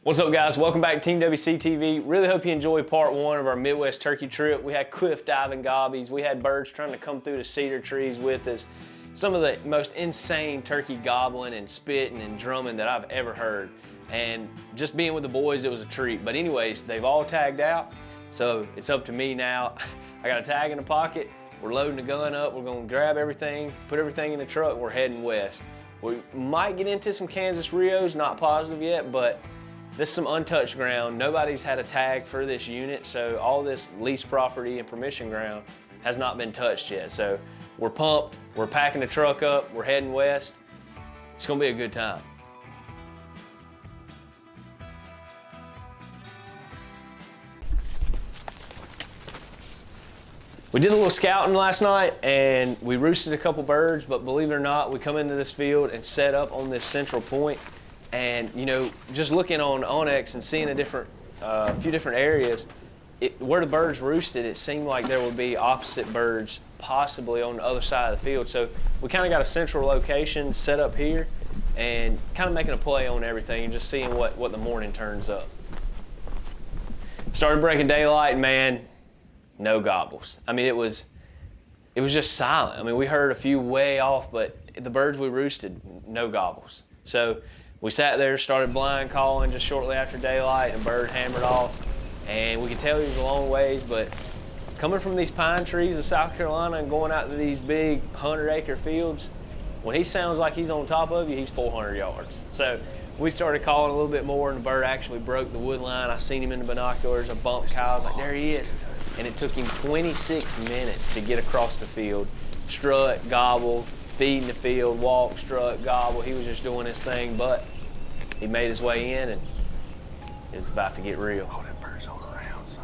What's up, guys? Welcome back to TeamWC TV. Really hope you enjoyed part one of our Midwest turkey trip. We had cliff diving gobbies. We had birds trying to come through the cedar trees with us. Some of the most insane turkey gobbling and spitting and drumming that I've ever heard. And just being with the boys, it was a treat. But anyways, they've all tagged out, so it's up to me now. I got a tag in the pocket. We're loading the gun up. We're gonna grab everything, put everything in the truck. We're heading west. We might get into some Kansas Rios, not positive yet, but this is some untouched ground. Nobody's had a tag for this unit, so all this lease property and permission ground has not been touched yet. So we're pumped, we're packing the truck up, we're heading west. It's gonna be a good time. We did a little scouting last night and we roosted a couple birds, but believe it or not, we come into this field and set up on this central point. And you know, just looking on Onyx and seeing a few different areas, where the birds roosted, it seemed like there would be opposite birds possibly on the other side of the field. So we kind of got a central location set up here and kind of making a play on everything and just seeing what the morning turns up. Started breaking daylight, and man, no gobbles. I mean, it was just silent. I mean, we heard a few way off, but the birds we roosted, no gobbles. So we sat there, started blind calling just shortly after daylight, and bird hammered off. And we could tell he was a long ways, but coming from these pine trees of South Carolina and going out to these big 100-acre fields, when he sounds like he's on top of you, he's 400 yards. So we started calling a little bit more, and the bird actually broke the wood line. I seen him in the binoculars. I bumped Kyle. I was like, there he is. And it took him 26 minutes to get across the field. Strut, gobble, feed in the field, walk, strut, gobble. He was just doing his thing, but he made his way in, and it was about to get real. Oh, that bird's on around some.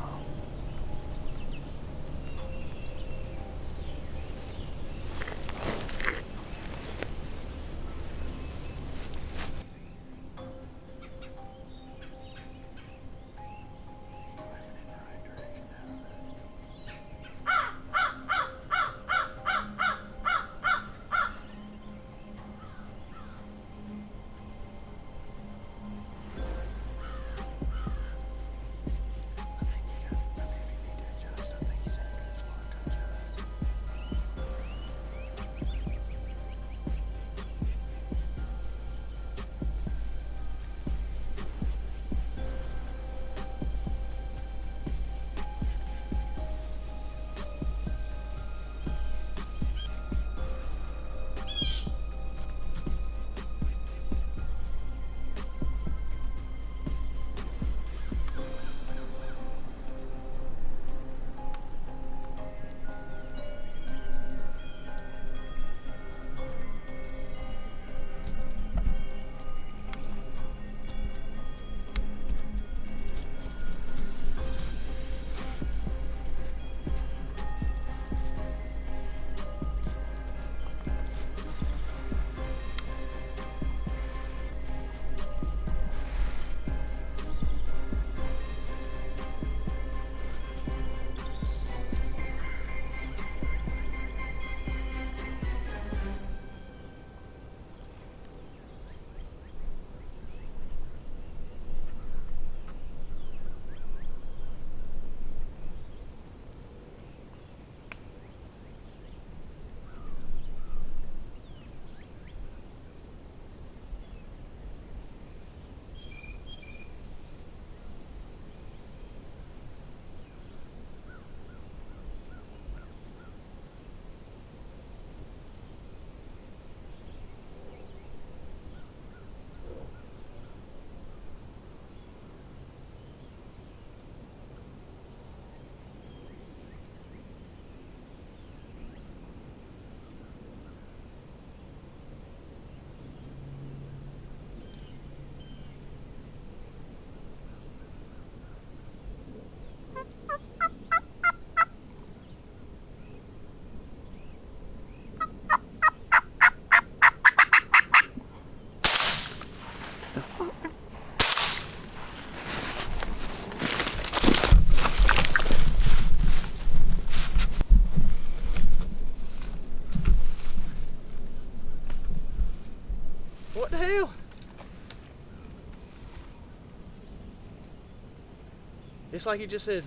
It's like you just said.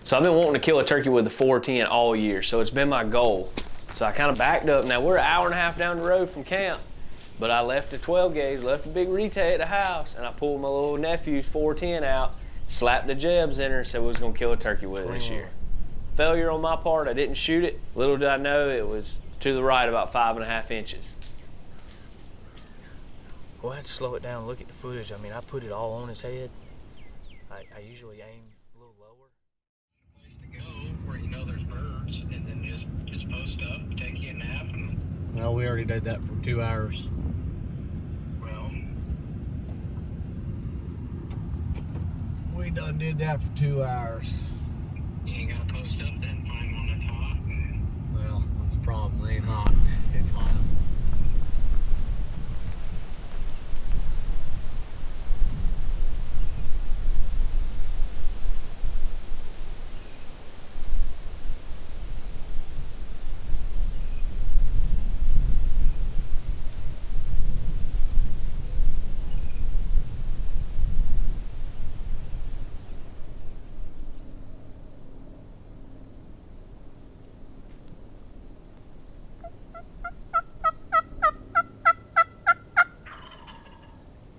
So I've been wanting to kill a turkey with the 410 all year, so it's been my goal. So I kind of backed up. Now we're an hour and a half down the road from camp, but I left the 12 gauge, left a big retay at the house, and I pulled my little nephew's 410 out, slapped the jebs in her, and said we was gonna kill a turkey with it this year. Failure on my part, I didn't shoot it. Little did I know it was to the right about 5.5 inches. We'll have to slow it down and look at the footage. I mean, I put it all on his head. I usually aim a little lower. Place to go where you know there's birds, and then just post up, take you a nap, and Well, we already did that for 2 hours. well, We done did that for 2 hours. you ain't gotta post up then, find one that's hot. And Well, that's the problem. They ain't hot. It's hot.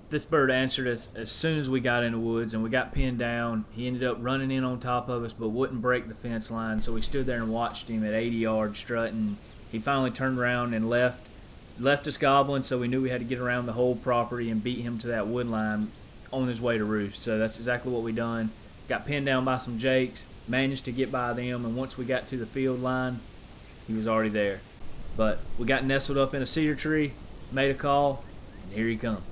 This bird answered us as soon as we got in the woods, and we got pinned down. He ended up running in on top of us, but wouldn't break the fence line, so we stood there and watched him at 80 yards strutting. He finally turned around and left us gobbling, so we knew we had to get around the whole property and beat him to that wood line on his way to roost. So that's exactly what we done. Got pinned down by some jakes, managed to get by them, and once we got to the field line, he was already there. But we got nestled up in a cedar tree, made a call, and here he comes.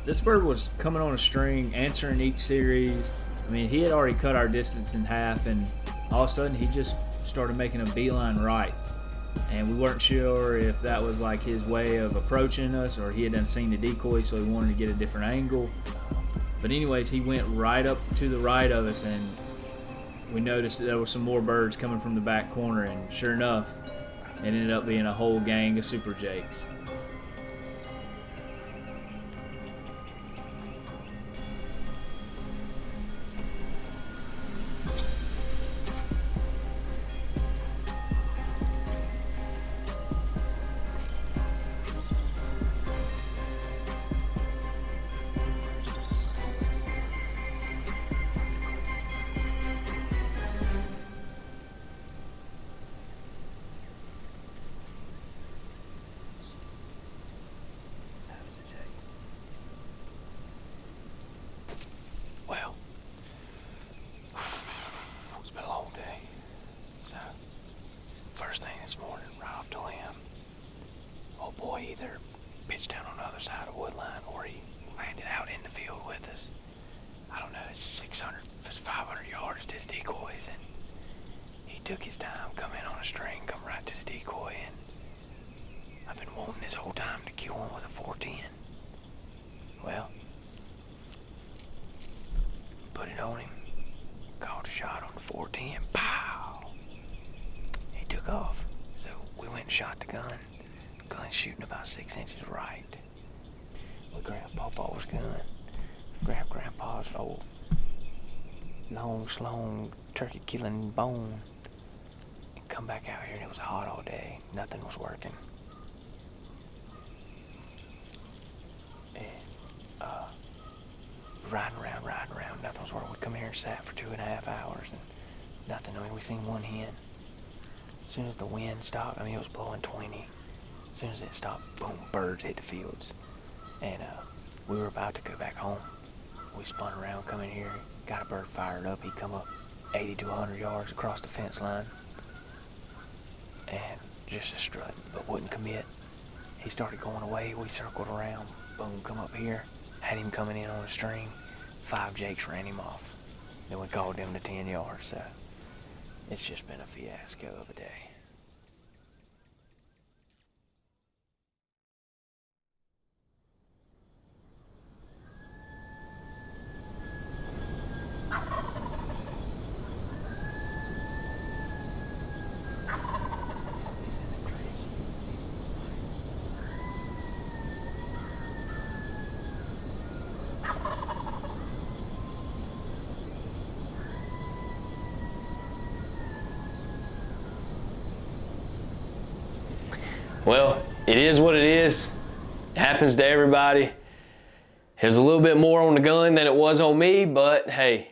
This bird was coming on a string, answering each series. I mean, he had already cut our distance in half, and all of a sudden he just started making a beeline right. And we weren't sure if that was like his way of approaching us, or he had done seen the decoy, so he wanted to get a different angle. But anyways, he went right up to the right of us, and we noticed that there were some more birds coming from the back corner, and sure enough, it ended up being a whole gang of super jakes. Well, it's been a long day. So, first thing this morning, right off the limb, old boy either pitched down on the other side of the wood line or he landed out in the field with us. I don't know, it's 500 yards to the decoys, and he took his time, come in on a string, come right to the decoy, and I've been wanting this whole time to kill one with a 410. Well, put it on him, caught a shot on the 410, pow! He took off, so we went and shot the gun. Gun shooting about 6 inches right. We grabbed Pawpaw's gun, grabbed Grandpa's old long, slong turkey killing bone, and come back out here, and it was hot all day. Nothing was working. And, riding around, nothing was working. We come here and sat for 2.5 hours, and nothing. I mean, we seen one hen. As soon as the wind stopped, I mean, it was blowing 20. As soon as it stopped, boom, birds hit the fields. And we were about to go back home. we spun around, come in here, got a bird fired up. He come up 80 to 100 yards across the fence line and just a strut, but wouldn't commit. He started going away. We circled around. Boom, come up here. Had him coming in on a string. 5 jakes ran him off. Then we called him to 10 yards. So it's just been a fiasco of a day. He's in the trees. Well, it is what it is. It happens to everybody. It was a little bit more on the gun than it was on me, but hey,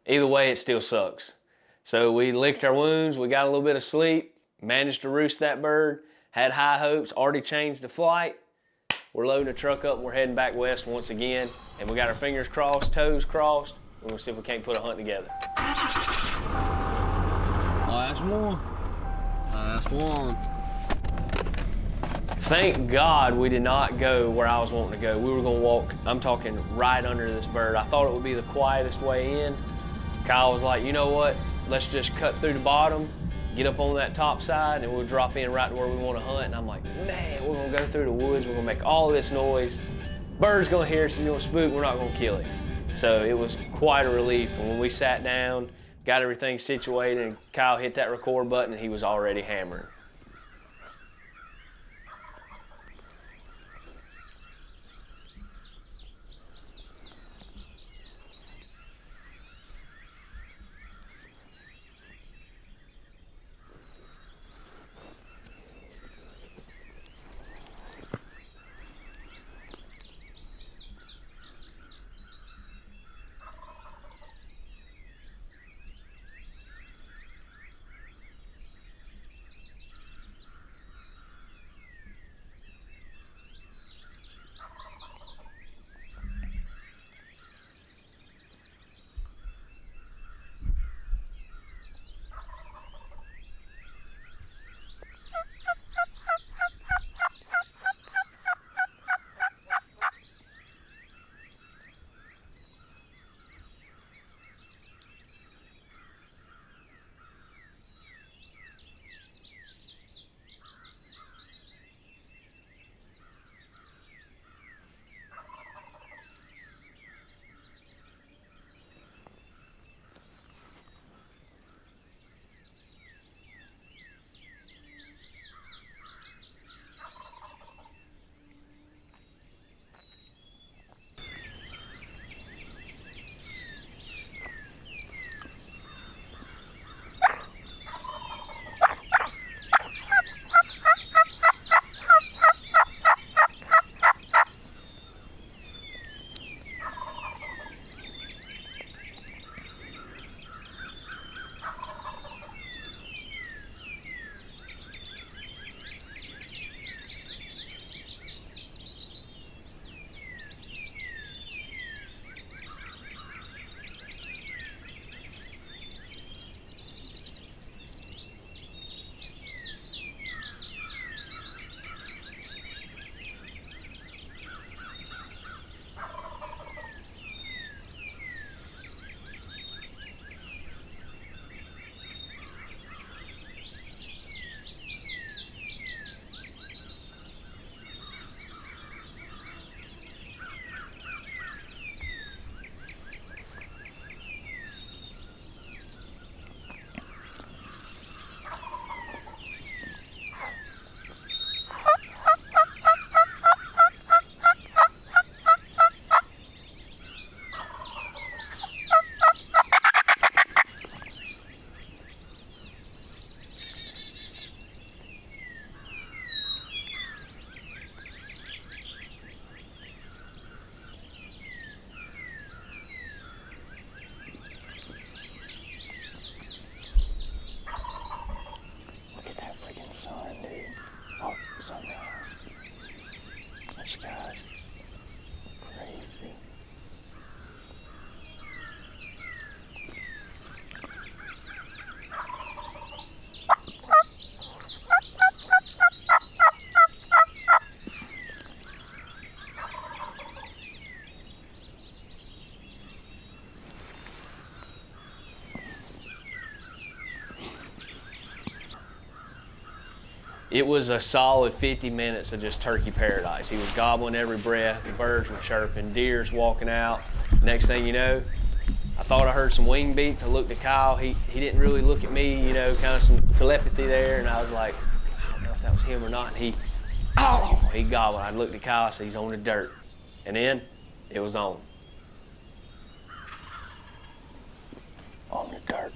either way, it still sucks. So we licked our wounds, we got a little bit of sleep, managed to roost that bird, had high hopes, already changed the flight. We're loading the truck up and we're heading back west once again. And we got our fingers crossed, toes crossed. We're gonna see if we can't put a hunt together. Last one. Last one. Thank God we did not go where I was wanting to go. We were gonna walk, I'm talking right under this bird. I thought it would be the quietest way in. Kyle was like, you know what? Let's just cut through the bottom, get up on that top side, and we'll drop in right to where we want to hunt. And I'm like, man, we're gonna go through the woods, we're gonna make all this noise. Bird's gonna hear us, he's gonna spook, we're not gonna kill him. So it was quite a relief. And when we sat down, got everything situated, and Kyle hit that record button, and he was already hammering. it was a solid 50 minutes of just turkey paradise. He was gobbling every breath, the birds were chirping, deer's walking out. Next thing you know, I thought I heard some wing beats. I looked at Kyle, he didn't really look at me, you know, kind of some telepathy there, and I was like, I don't know if that was him or not. And he gobbled. I looked at Kyle, I said, he's on the dirt. And then it was on. On the dirt.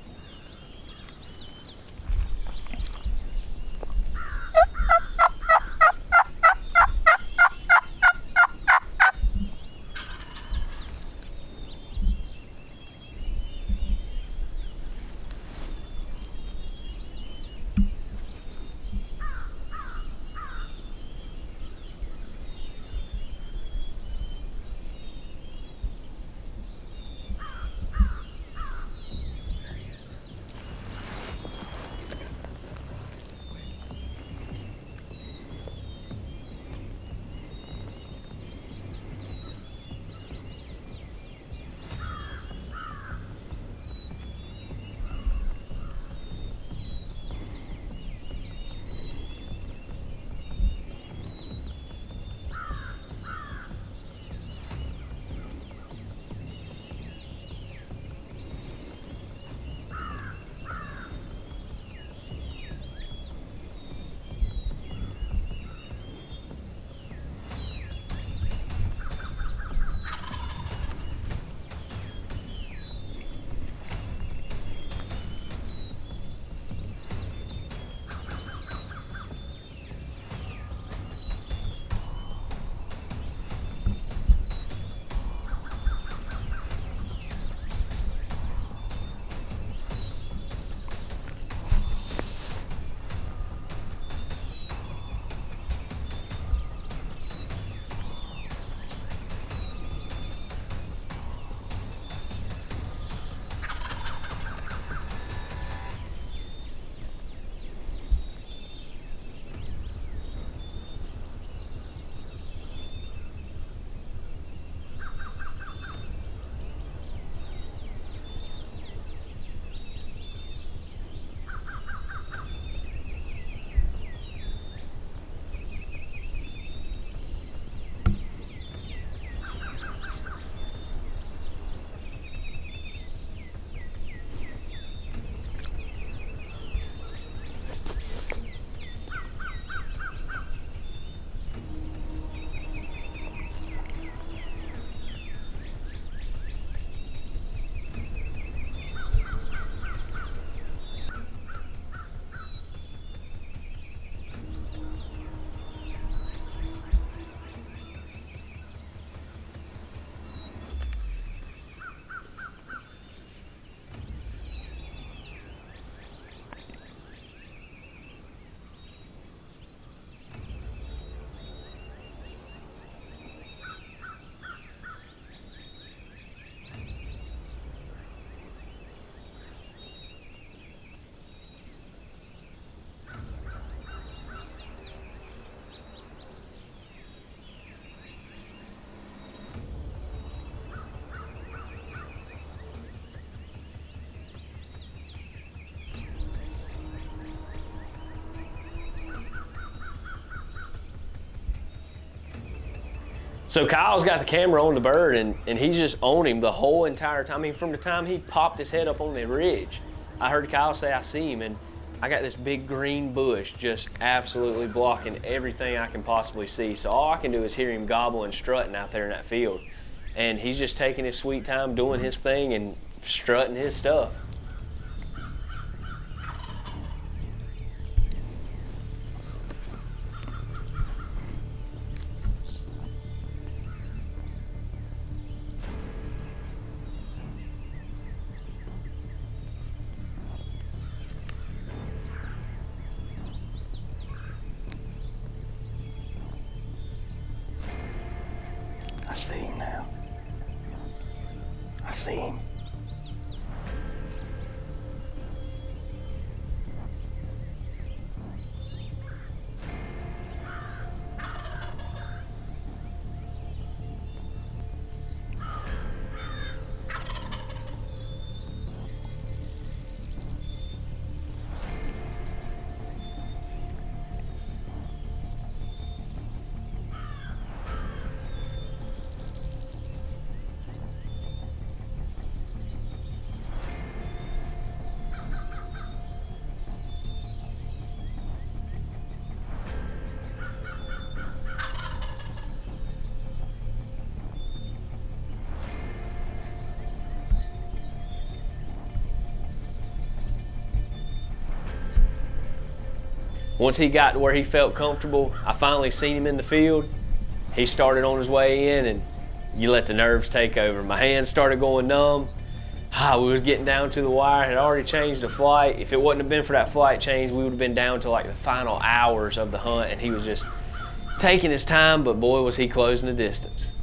So Kyle's got the camera on the bird, and he's just on him the whole entire time. I mean, from the time he popped his head up on the ridge, I heard Kyle say, I see him, and I got this big green bush just absolutely blocking everything I can possibly see. So all I can do is hear him gobbling and strutting out there in that field. And he's just taking his sweet time doing his thing and strutting his stuff. I see him now. I see him. Once he got to where he felt comfortable, I finally seen him in the field. He started on his way in, and you let the nerves take over. My hands started going numb. We was getting down to the wire, had already changed the flight. If it wouldn't have been for that flight change, we would have been down to like the final hours of the hunt, and he was just taking his time, but boy, was he closing the distance.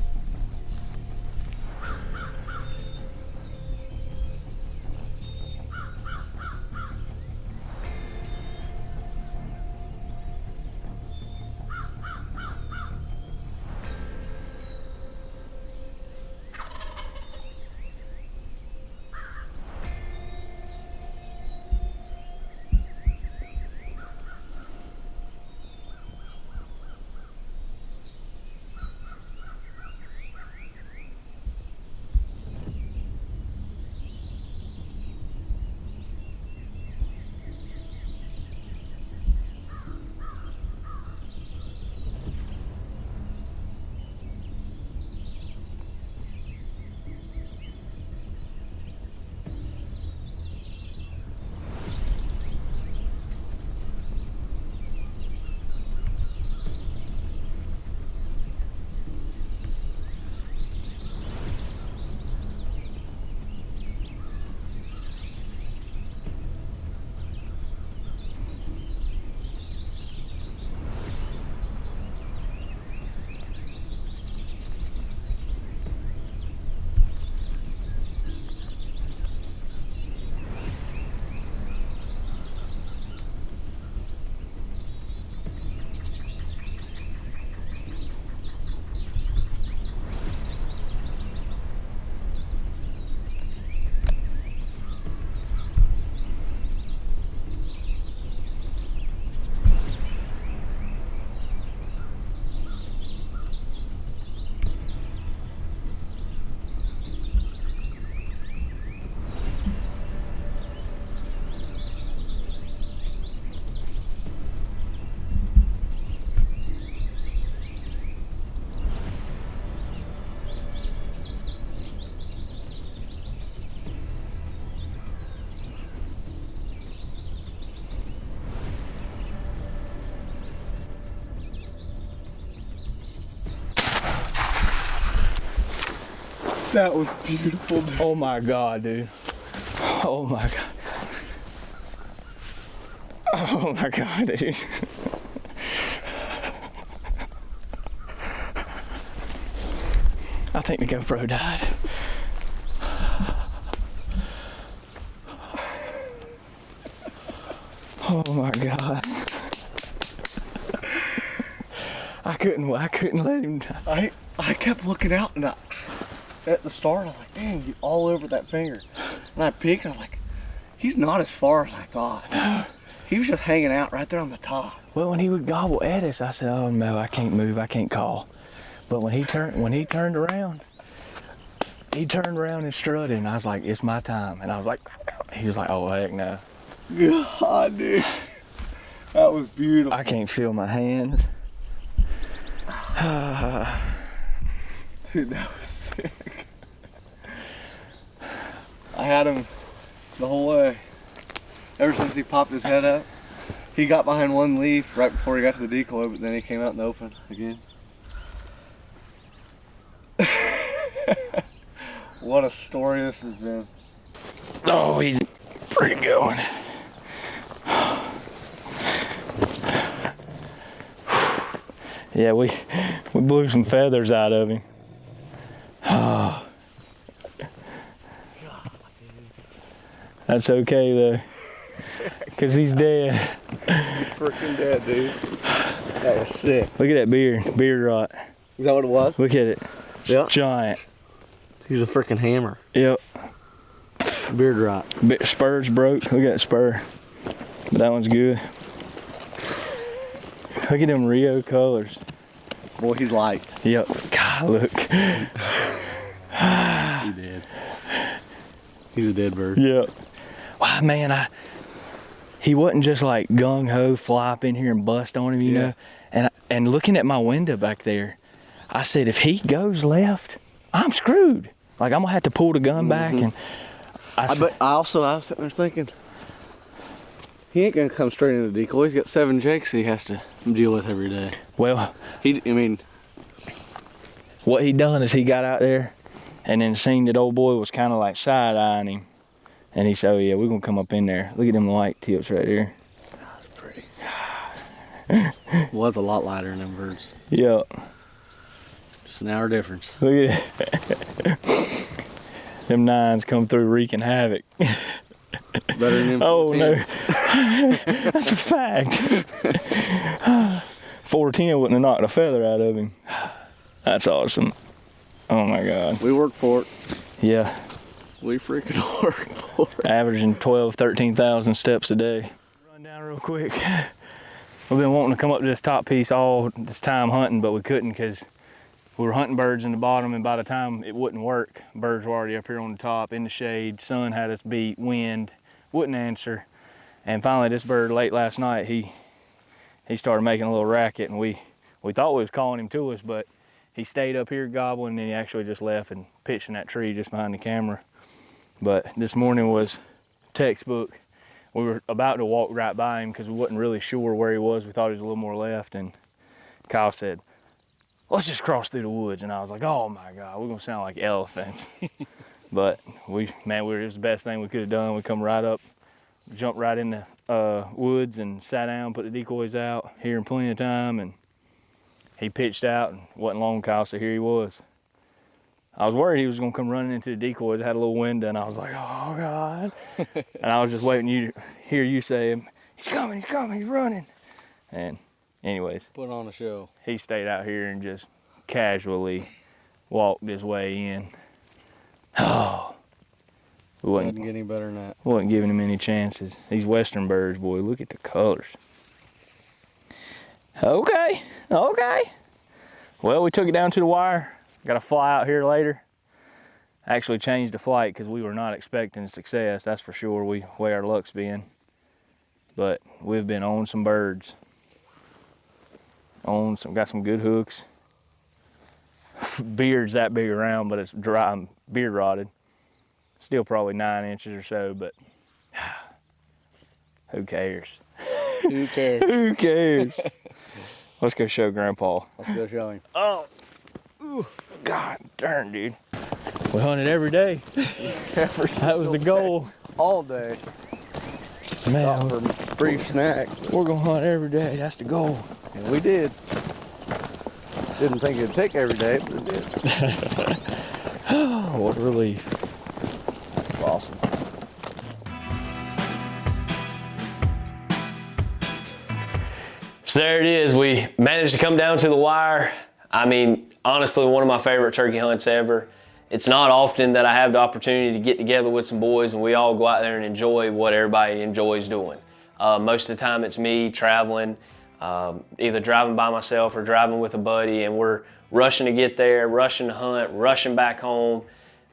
That was beautiful, dude. Oh my God, dude. Oh my God. Oh my God, dude. I think the GoPro died. Oh my God. I couldn't let him die. I kept looking out and at the start I was like, dang, he's all over that finger. And I peeked and I was like, he's not as far as I thought. No. He was just hanging out right there on the top. Well, when he would gobble at us, I said, oh no, I can't move, I can't call. But when he turned around and strutted, and I was like, it's my time. And I was like, he was like, oh heck no. God, dude. That was beautiful. I can't feel my hands. Dude, that was sick. I had him the whole way. Ever since he popped his head up. He got behind one leaf right before he got to the decoy, but then he came out in the open again. What a story this has been. Oh, he's pretty good one. Yeah, we blew some feathers out of him. Oh. That's okay though, because he's dead. He's freaking dead, dude. That was sick. Look at that beard rot. Is that what it was? Look at it. It's yep. Giant. He's a freaking hammer. Yep. Beard rot. Spur's broke. Look at that spur. But that one's good. Look at them Rio colors. Boy, he's light. Yep. God, look. He did. He's a dead bird. Yep. Wow, man, he wasn't just like gung-ho, fly up in here and bust on him, you know? And looking at my window back there, I said, if he goes left, I'm screwed. Like, I'm gonna have to pull the gun back. And I was sitting there thinking, He ain't gonna come straight into the decoy. He's got 7 jakes he has to deal with every day. Well, I mean, what he done is he got out there and then seen that old boy was kind of like side-eyeing him. And he said, oh yeah, we're gonna come up in there. Look at them light tips right there. that's pretty. Was a lot lighter than them birds. Yep. Just an hour difference. Look at it. Them 9s come through wreaking havoc. Better than them. Oh no. 10s. That's a fact. 410 wouldn't have knocked a feather out of him. That's awesome. Oh my God. We worked for it. Yeah. We freaking worked for it. Averaging 12, 13,000 steps a day. Run down real quick. We've been wanting to come up to this top piece all this time hunting, but we couldn't because we were hunting birds in the bottom, and by the time it wouldn't work, birds were already up here on the top in the shade. Sun had us beat, wind, wouldn't answer. And finally this bird late last night, he started making a little racket, and we thought we was calling him to us, but he stayed up here gobbling, and then he actually just left and pitched in that tree just behind the camera. But this morning was textbook. We were about to walk right by him because we wasn't really sure where he was. We thought he was a little more left, and Kyle said, let's just cross through the woods. And I was like, oh my God, we're gonna sound like elephants. But it was the best thing we could have done. We come right up, jumped right in the woods and sat down, put the decoys out here in plenty of time, and he pitched out, and wasn't long, Kyle, so here he was. I was worried he was gonna come running into the decoys. I had a little window, and I was like, oh God. And I was just waiting to hear you say, he's coming, he's running. And anyways. Put on a show. He stayed out here and just casually walked his way in. Oh. We Wasn't getting any better than that. Wasn't giving him any chances. These western birds, boy, look at the colors. Okay. Well, we took it down to the wire. Got to fly out here later. Actually changed the flight because we were not expecting success, that's for sure. Way our luck's been. But we've been on some birds. Got some good hooks. Beard's that big around, but it's dry and beard rotted. Still probably 9 inches or so, but who cares? Who cares? Who cares? Let's go show Grandpa. Let's go show him. Oh, God darn, dude. We hunted every day. That was the goal. All day. Man, Stop for brief snack. we're gonna hunt every day. That's the goal. And we did. Didn't think it'd take every day, but it did. Oh, what a relief. It's awesome. So there it is. We managed to come down to the wire. I mean, honestly, one of my favorite turkey hunts ever. It's not often that I have the opportunity to get together with some boys and we all go out there and enjoy what everybody enjoys doing. Most of the time it's me traveling, either driving by myself or driving with a buddy, and we're rushing to get there, rushing to hunt, rushing back home.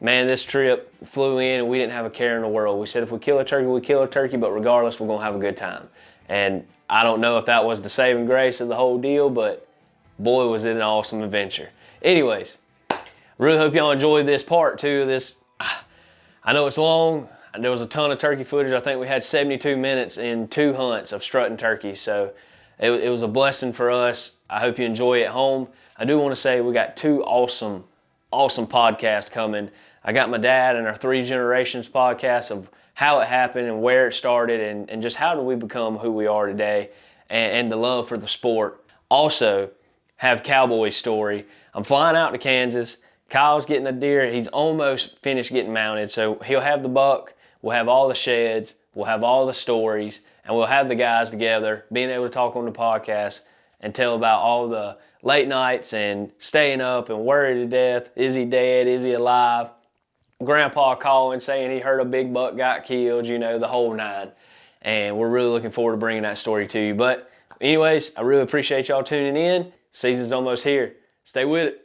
Man, this trip flew in and we didn't have a care in the world. We said if we kill a turkey, we kill a turkey, but regardless, we're gonna have a good time. And I don't know if that was the saving grace of the whole deal, but boy, was it an awesome adventure. Anyways, really hope y'all enjoyed this part 2 of this. I know it's long. There was a ton of turkey footage. I think we had 72 minutes in 2 hunts of strutting turkeys. So it was a blessing for us. I hope you enjoy it at home. I do want to say we got 2 awesome podcasts coming. I got my dad and our 3 Generations podcast of how it happened and where it started and just how did we become who we are today and the love for the sport. Also have Cowboy's story. I'm flying out to Kansas. Kyle's getting a deer. He's almost finished getting mounted. So he'll have the buck. We'll have all the sheds. We'll have all the stories. And we'll have the guys together being able to talk on the podcast and tell about all the late nights and staying up and worried to death. Is he dead? Is he alive? Grandpa calling saying he heard a big buck got killed, you know, the whole 9. And we're really looking forward to bringing that story to you. But anyways, I really appreciate y'all tuning in. Season's almost here. Stay with it.